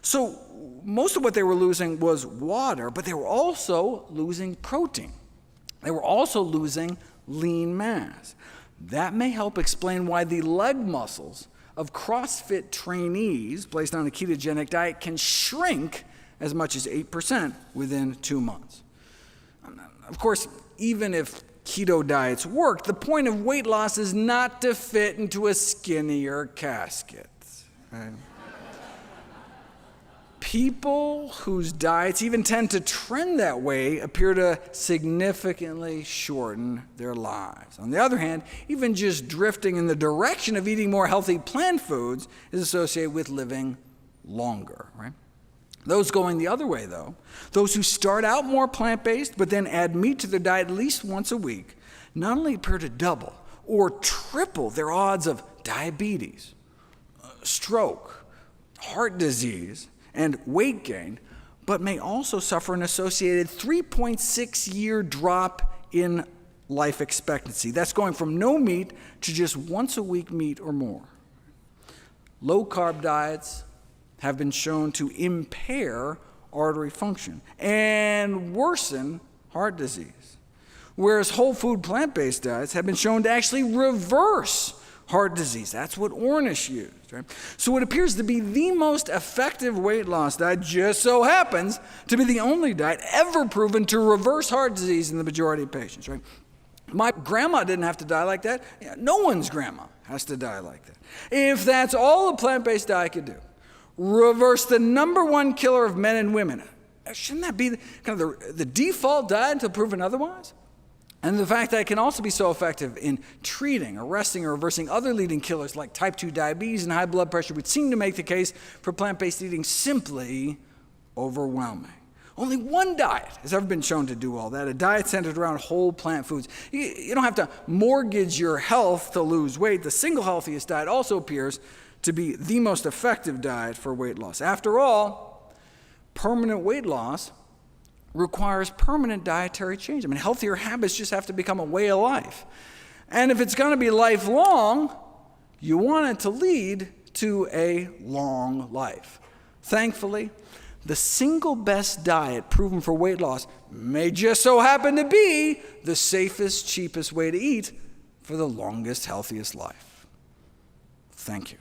So most of what they were losing was water, but they were also losing protein. They were also losing lean mass. That may help explain why the leg muscles of CrossFit trainees placed on a ketogenic diet can shrink as much as 8% within 2 months. Of course, even if keto diets work, the point of weight loss is not to fit into a skinnier casket. Right? People whose diets even tend to trend that way appear to significantly shorten their lives. On the other hand, even just drifting in the direction of eating more healthy plant foods is associated with living longer, right? Those going the other way, though, those who start out more plant-based but then add meat to their diet at least once a week, not only appear to double or triple their odds of diabetes, stroke, heart disease, and weight gain, but may also suffer an associated 3.6-year drop in life expectancy. That's going from no meat to just once a week meat or more. Low-carb diets have been shown to impair artery function and worsen heart disease, whereas whole food plant-based diets have been shown to actually reverse heart disease. That's what Ornish used, right? So it appears to be the most effective weight loss diet, just so happens to be the only diet ever proven to reverse heart disease in the majority of patients, right? My grandma didn't have to die like that. No one's grandma has to die like that. If that's all a plant-based diet could do, reverse the number one killer of men and women, shouldn't that be the default diet until proven otherwise? And the fact that it can also be so effective in treating, arresting, or reversing other leading killers like type 2 diabetes and high blood pressure would seem to make the case for plant-based eating simply overwhelming. Only one diet has ever been shown to do all that, a diet centered around whole plant foods. You don't have to mortgage your health to lose weight. The single healthiest diet also appears to be the most effective diet for weight loss. After all, permanent weight loss requires permanent dietary change. I mean, healthier habits just have to become a way of life. And if it's going to be lifelong, you want it to lead to a long life. Thankfully, the single best diet proven for weight loss may just so happen to be the safest, cheapest way to eat for the longest, healthiest life. Thank you.